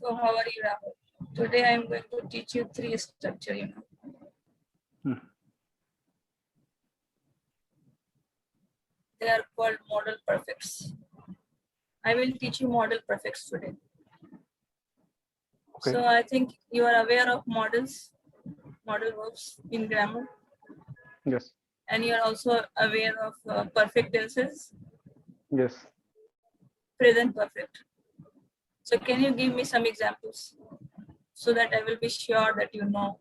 So how are you, Rahul? Today I am going to teach you three structure, They are called modal perfects. I will teach you modal perfects today. Okay. So I think you are aware of modal verbs in grammar. Yes. And you are also aware of perfect tenses, Yes. present perfect. So can you give me some examples so that I will be sure that you know?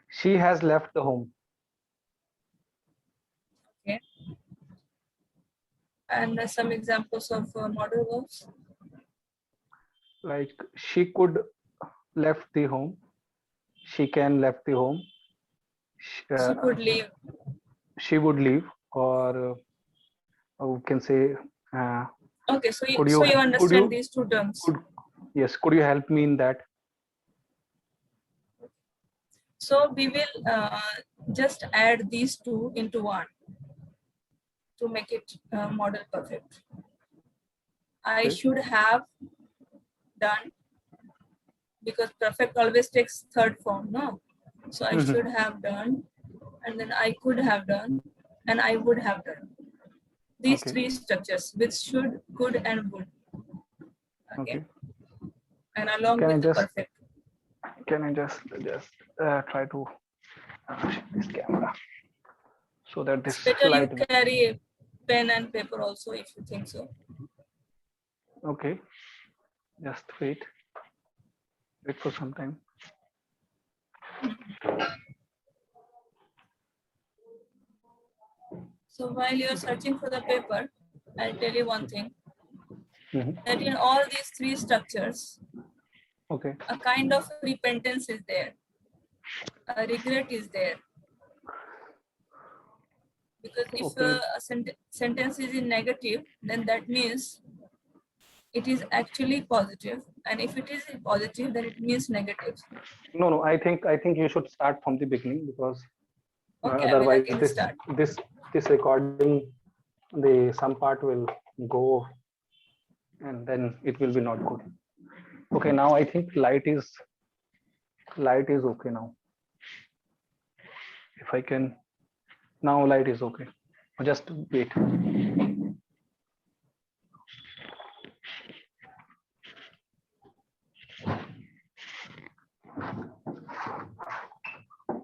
She has left the home. Okay. And some examples of modal verbs. Like she could left the home. She can left the home. She could leave. She would leave, or we can say. Okay, so you, Could you understand these two terms. Yes. Could you help me in that? So we will just add these two into one to make it model perfect. I should have done, because perfect always takes third form, no? So I should have done, and then I could have done, and I would have done. These three structures with should, could, and would. Okay. And along with the perfect. Can I just try to shift this camera so that this It's better light. You carry a pen and paper also if you think so. Okay. Just wait. Wait for some time. So while you're searching for the paper, I'll tell you one thing. That in all these three structures, a kind of repentance is there. A regret is there. Because if a sentence is in negative, then that means it is actually positive. And if it is positive, then it means negative. No. I think you should start from the beginning, because otherwise this recording, some part will go, and then it will be not good. Okay, now I think light is okay now. If I can, now light is okay. Just wait.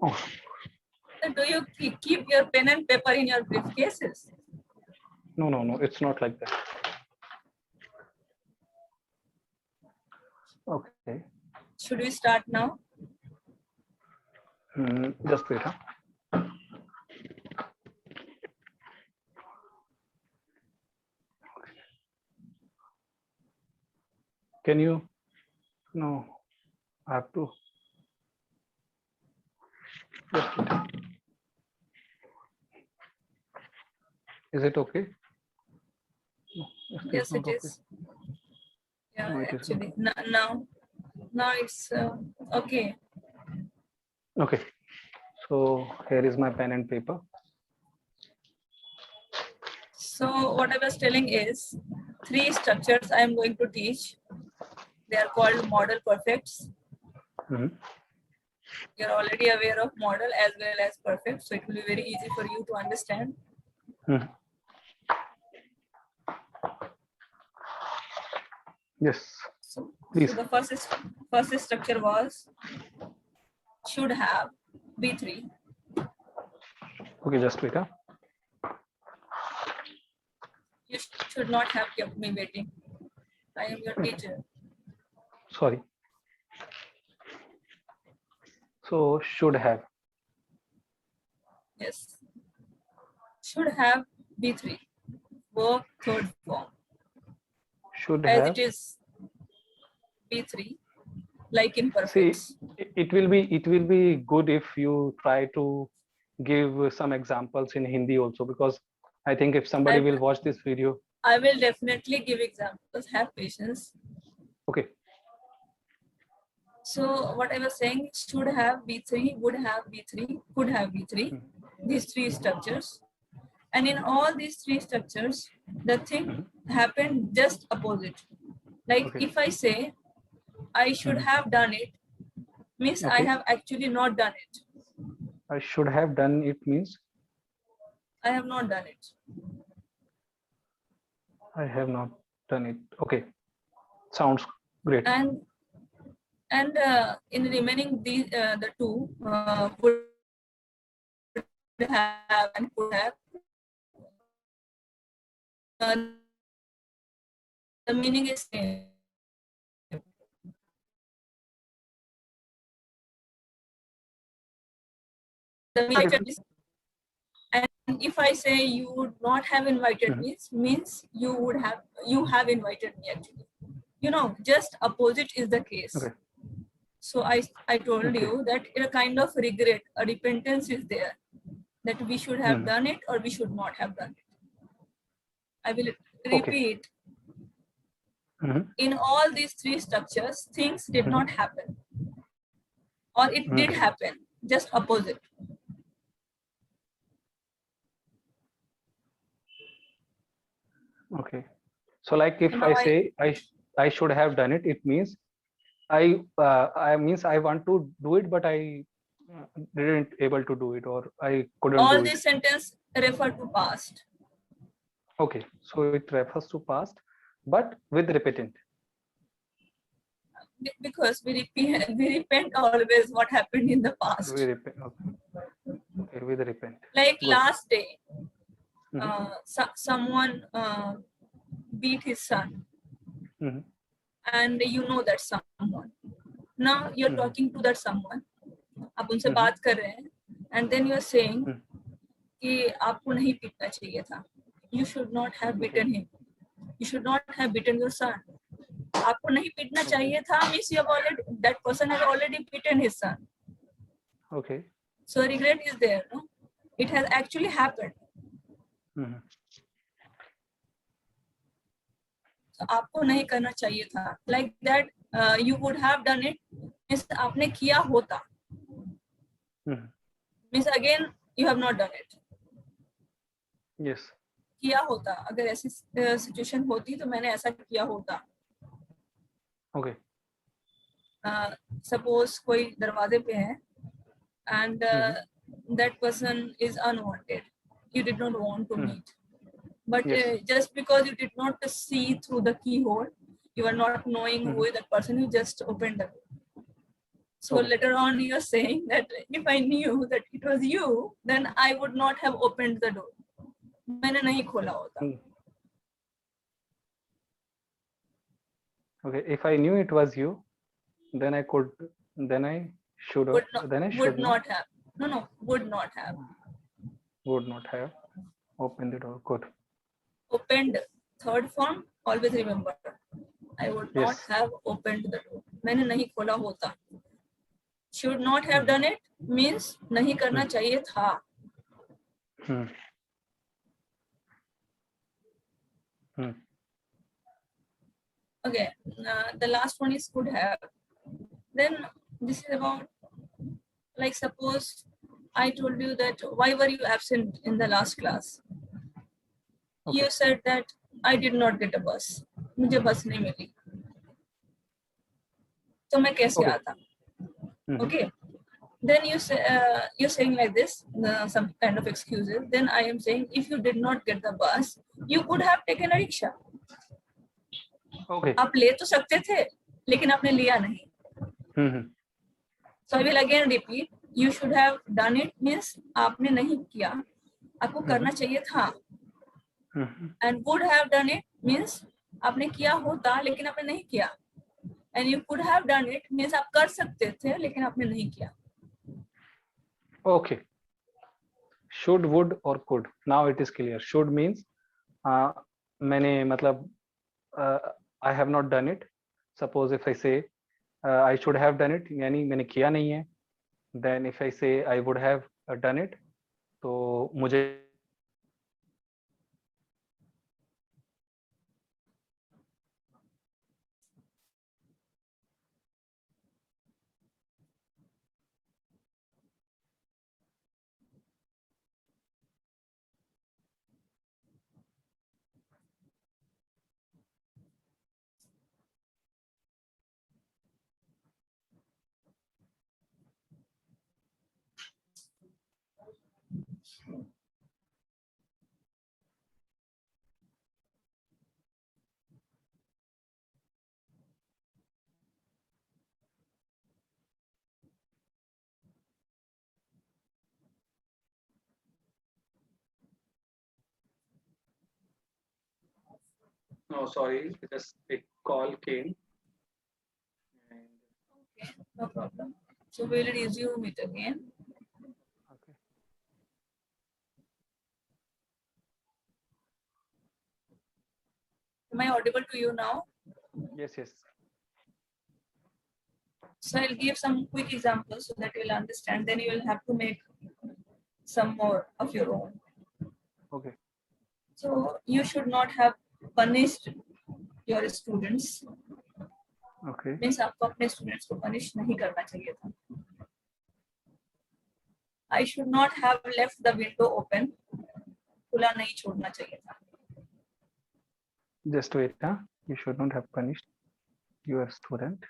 Oh. So do you keep your pen and paper in your briefcases? No, it's not like that. Okay. Should we start now? Just wait. Can you? No, I have to. Just wait. Is it okay? No, yes, it is. Okay. Yeah, no, actually, now it's okay. Okay. So here is my pen and paper. So what I was telling is three structures I am going to teach. They are called modal perfects. You're already aware of modal as well as perfect, so it will be very easy for you to understand. Yes. So the first structure was should have B3. Okay, just wait. You should not have kept me waiting. I am your teacher. Sorry. So should have. Yes. Should have B3. Verb third form. Should as have. It is B3, like in perfect. See, it will be good if you try to give some examples in Hindi also, because I think if somebody will watch this video, I will definitely give examples. Have patience. Okay. So what I was saying, should have B3, would have B3, could have B3. These three structures. And in all these three structures, the thing happened just opposite. Like Okay. if I say I should have done it, means I Okay. have actually not done it. I should have done it means I have not done it. I have not done it. Okay. Sounds great. And in remaining the two would have and could have, uh, the meaning is same. The meaning is, and if I say you would not have invited me, means you have invited me actually. You know, just opposite is the case. Okay. So I told Okay. you that a kind of regret, a repentance is there, that we should have done it or we should not have done it. I will repeat. In all these three structures, things did not happen, or it did happen, just opposite. Okay. So like if Now I say I should have done it, it means I means I want to do it, but I didn't able to do it, or I couldn't all do it. these sentences refer to past. Okay, so it refers to past, but with repeatant. Because we repent always what happened in the past. We repent. Okay, with repent. Like Good. last day, someone beat his son, and you know that someone. Now you're talking to that someone, आप उनसे बात कर रहे हैं, and then you're saying कि आपको नहीं पीटना चाहिए था. You should not have beaten him. You should not have beaten your son. आपको नहीं पीटना चाहिए था means you have already, that person has already beaten his son. Okay. So regret is there, no? It has actually happened. So आपको नहीं करना चाहिए था. Like that, you would have done it means आपने किया होता. Means again you have not done it. Yes. किया होता, अगर ऐसी सिचुएशन होती तो मैंने ऐसा किया होता. Okay. Suppose कोई दरवाजे पे है and that person is unwanted. You did not want to meet. But Yes. just because you did not see through the keyhole, you are not knowing who is that person, you just opened the door. So later on you are saying that if I knew that it was you, then I would not have opened the door. मैंने नहीं खोला होता. Okay, if I knew it was you, then I could, then I should have, would not have. No, would not have. Would not have opened the door. Good. Opened, third form, always remember. I would not have opened the door. मैंने नहीं खोला होता. Should not have done it means नहीं करना चाहिए था. Okay, the last one is could have. Then this is about, like suppose I told you that why were you absent in the last class? Okay. You said that I did not get a bus. मुझे बस नहीं मिली. तो मैं कैसे आता? Okay. Then you say you're saying like this, some kind of excuses. Then I am saying if you did not get the bus, you could have taken a rickshaw. Okay. आप ले तो सकते थे, लेकिन आपने लिया नहीं. So I will again repeat. You should have done it means आपने नहीं किया, आपको करना चाहिए था. And would have done it means आपने किया होता लेकिन आपने नहीं किया. And you could have done it means आप कर सकते थे लेकिन आपने नहीं किया. Okay. Should, would or could. Now it is clear. Should means मैंने मतलब I have not done it. Suppose if I say I should have done it, यानी मैंने किया नहीं है. Then if I say I would have done it, तो मुझे No, sorry, just a call came. Okay, no problem. So we'll resume it again. Okay. Am I audible to you now? Yes, yes. So I'll give some quick examples so that you'll understand. Then you will have to make some more of your own. Okay. So you should not have punished your students. Okay. Means आपको अपने students को punish नहीं करना चाहिए था. I should not have left the window open. खुला नहीं छोड़ना चाहिए था. Just wait, huh? You should not have punished your student.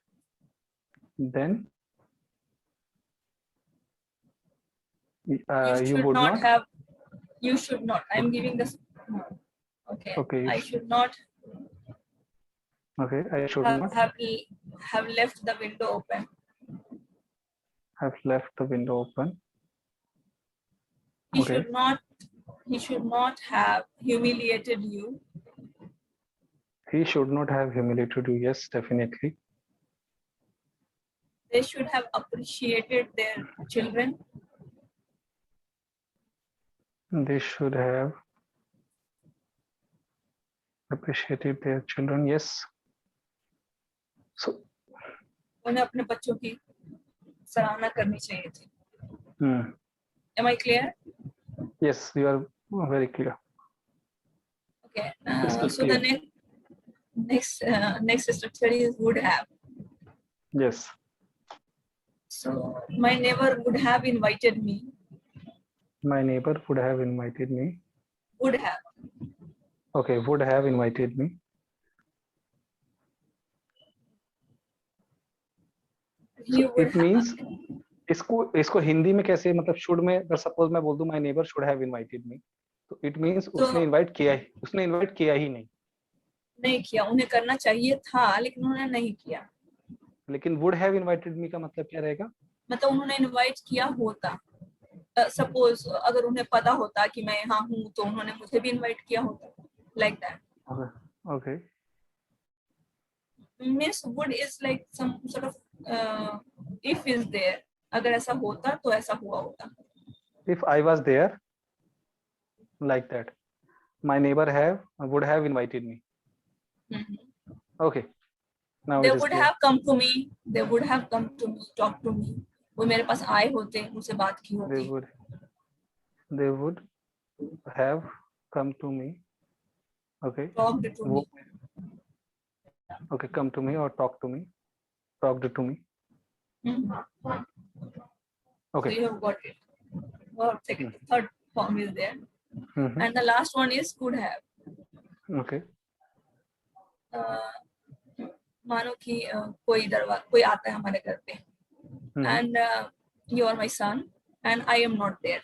Then you would not have. You should not. I'm giving this. Okay. Okay. I should not Okay. I should not have left the window open. have left the window open. He Okay. should not have humiliated you. He should not have humiliated you. Yes, definitely. They should have appreciated their children. They should have appreciated their children. Yes. So. उन्हें अपने बच्चों की सराहना करनी चाहिए थी. Am I clear? Yes, you are very clear. Okay. So clear. The next structure is would have. Yes. So my neighbor would have invited me. My neighbor would have invited me. Would have. Okay, would have invited me. So it means इसको हिंदी में कैसे मतलब should में अगर suppose मैं बोल दूं my neighbour should have invited me तो इट मींस उसने इनवाइट किया ही नहीं किया. उन्हें करना चाहिए था लेकिन उन्होंने नहीं किया. लेकिन वुड हैव इनवाइटेड मी का मतलब क्या रहेगा? मतलब उन्होंने इनवाइट किया होता. सपोज अगर उन्हें पता होता कि मैं यहाँ हूँ तो उन्होंने मुझे भी इनवाइट किया होता. Like that. Okay. Means would is like some sort of if is there. अगर ऐसा होता तो ऐसा हुआ होता. If I was there, like that, my neighbor would have invited me. Okay. Now they would have come to me. They would have come to me, talk to me. वो मेरे पास आए होते, मुझसे बात की होती. They would have come to me. Okay. Talked to me. Okay, come to me or talk to me. Talked to me. Okay. So you have got it. Well, third form is there. And the last one is could have. Okay. मानो कि कोई आता है हमारे घर पे. And you are my son and I am not there.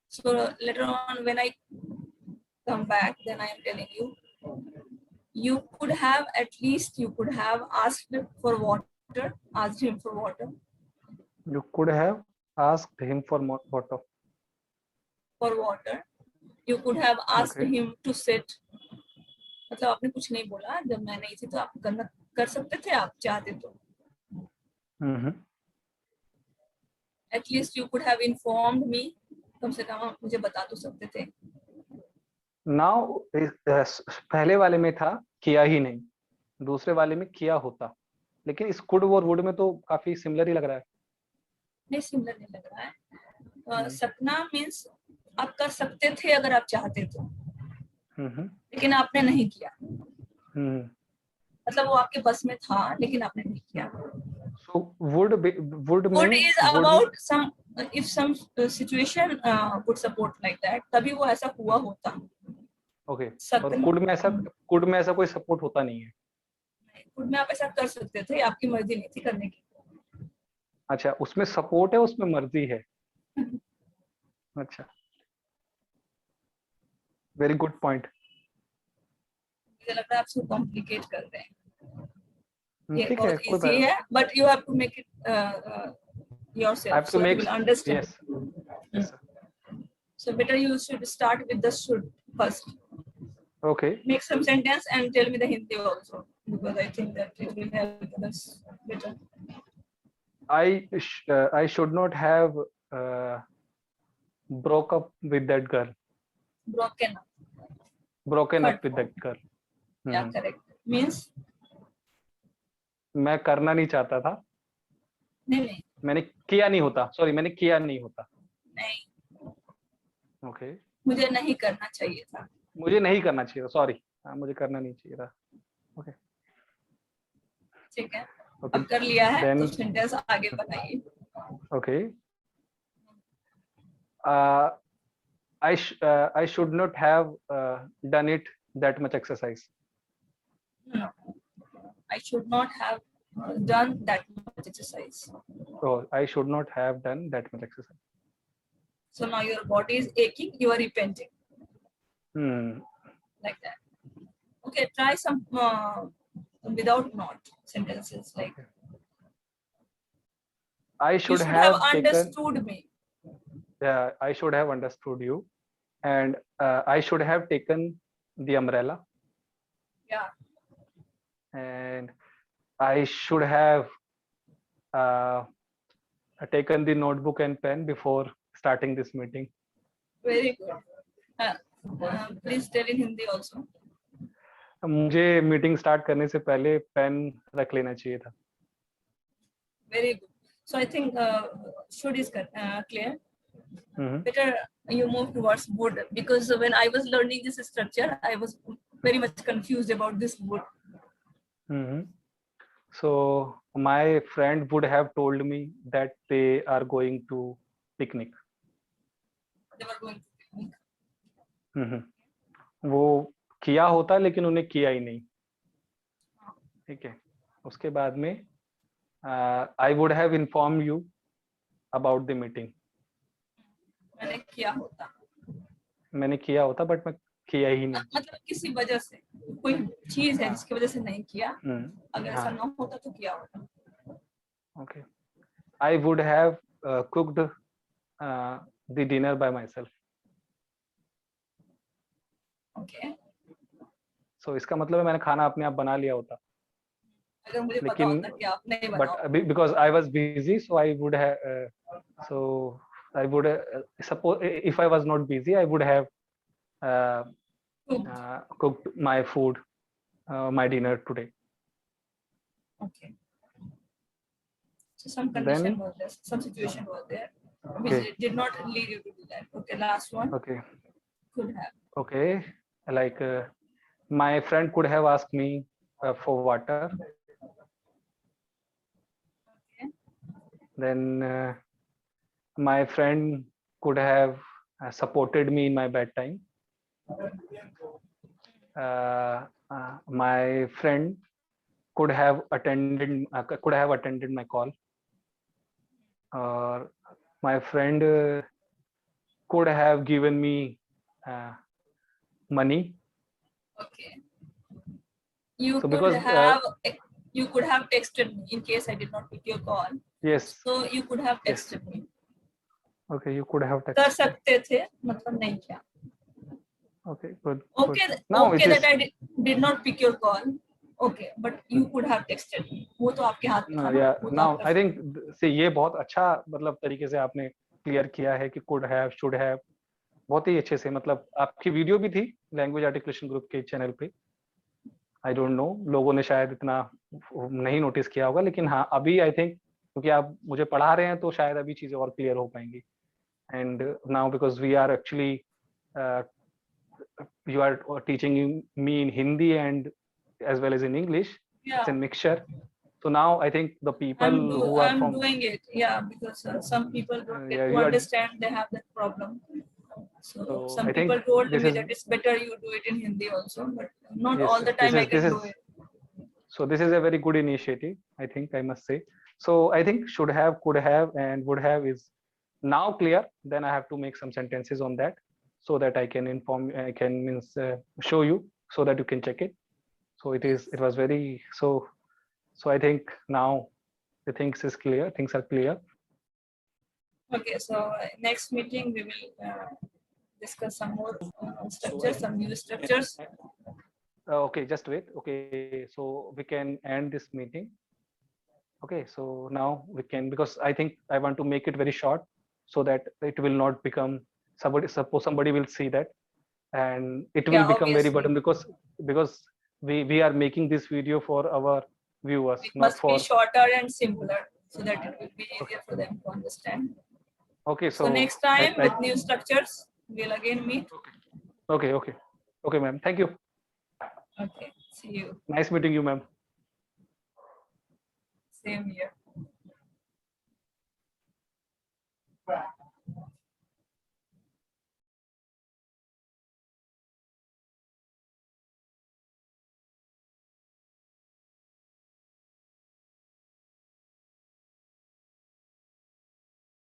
So later on when I come back, then I am telling you, you could have asked for water, asked him for water. You could have asked him for water. For water. You could have asked him to sit. मतलब आपने कुछ नहीं बोला जब मैं नहीं थी तो आप कर सकते थे आप चाहते तो. At least you could have informed me. कम से कम आप मुझे बता तो सकते थे. Now पहले वाले में था किया ही नहीं, दूसरे वाले में किया होता, लेकिन इस could और would में तो काफी सिमिलर ही लग रहा है. नहीं सिमिलर नहीं लग रहा है. सपना मीन्स आप कर सकते थे अगर आप चाहते तो. लेकिन आपने नहीं किया. मतलब वो आपके बस में था लेकिन आपने नहीं किया. So would is about some if some situation would support like that तभी वो ऐसा हुआ होता. Okay. और could में ऐसा कोई सपोर्ट होता नहीं है. could में आप ऐसा कर सकते थे, आपकी मर्जी नहीं थी करने की. अच्छा, उसमें सपोर्ट है, उसमें मर्जी है. अच्छा. Very good point. मुझे लग रहा है आप इसको कॉम्प्लिकेट कर रहे हैं. ठीक है, कोई बात नहीं. But you have to make it yourself. I have to make. You will understand. Yes. So better you should start with the should first. Okay. Make some sentence and tell me the Hindi also, because I think that it will help us better. I should not have uh, broke up with that girl. Broken up. Broken up Hurt. with that girl. Yeah, correct. Means मैं करना नहीं चाहता था. नहीं मैंने किया नहीं होता. Sorry, मैंने किया नहीं होता. नहीं, Okay. मुझे नहीं करना चाहिए था. मुझे नहीं करना चाहिए था. Sorry. मुझे करना नहीं चाहिए था. Okay. ठीक है. Okay. अब कर लिया है Then, तो सेंटेंस आगे बनाइए. Okay. I should not have done it that much exercise. No. I should not have done that much exercise. Oh, I should not have done that much exercise. So now your body is aching, you are repenting. Like that. Okay, try some without not sentences like I you should should have taken, understood me. Yeah, I should have understood you, and I should have taken the umbrella, Yeah. and I should have taken the notebook and pen before starting this meeting. Very good. Please tell in Hindi also. मुझे meeting start करने से पहले pen रख लेना चाहिए था. Very good. So I think should is clear. Better you move towards would, because when I was learning this structure, I was very much confused about this would. So my friend would have told me that they are going to picnic. They were going to picnic. वो किया होता लेकिन उन्हें किया ही नहीं. ठीक है. उसके बाद में I would have informed you about the meeting. मैंने किया होता. मैंने किया होता बट मैं किया ही नहीं. मतलब किसी वजह से कोई चीज है जिसकी वजह से नहीं किया. अगर ऐसा ना होता तो किया होता. Okay. I would have cooked the dinner by myself. Okay. So इसका मतलब है मैंने खाना अपने आप बना लिया होता. अगर मुझे पता होता कि आप नहीं बनाओ. But because I was busy, so I would have suppose if I was not busy, I would have cooked my food, my dinner today. Okay. So some condition was there, some situation was there, which did not lead you to do that. Okay, last one. Okay. Could have. Okay, like my friend could have asked me for water. Okay. Then my friend could have supported me in my bad time. My friend could have attended my call, or my friend could have given me money. Okay. You So could because, you could have texted me in case I did not pick your call. Yes. So you could have texted me. Okay, you could have texted. कर सकते थे, मतलब नहीं किया. Okay, good. Okay, good. Now okay that I did not pick your call. Okay, but you could have texted me. वो तो आपके हाथ में था. Yeah. Now I think see ये बहुत अच्छा मतलब तरीके से आपने क्लियर किया है कि could have, should have, बहुत ही अच्छे से. मतलब आपकी वीडियो भी थी लैंग्वेज आर्टिकुलेशन ग्रुप के चैनल पे. आई डोंट नो, लोगों ने शायद इतना नहीं नोटिस किया होगा, लेकिन हाँ अभी आई थिंक क्योंकि आप मुझे पढ़ा रहे हैं तो शायद अभी चीजें और क्लियर हो पाएंगी. And now because we are actually you are teaching me in Hindi and as well as in English. Yeah. It's a mixture. So now I think the people who are I'm from doing it. Yeah, because some people don't get to understand. They have that problem. So some people told me that it's better you do it in Hindi also, but not all the time I can do it. So this is a very good initiative, I think, I must say. So I think should have, could have, and would have is now clear. Then I have to make some sentences on that so that I can inform, I can show you so that you can check it. So it was very, so I think now the things is clear, things are clear. Okay, so next meeting we will discuss some more structures, some new structures. Okay, just wait. Okay, so we can end this meeting. Okay, so now we can, because I think I want to make it very short so that it will not become somebody, suppose somebody will see that and it will Yeah, become very obviously. burden, because we are making this video for our viewers, It not must be for. shorter and simpler so that it will be Okay, easier for them to understand. okay, So so next time I with new structures, we'll again meet. okay, okay, okay, ma'am. Thank you. Okay, see you. Nice meeting you, ma'am. Same here.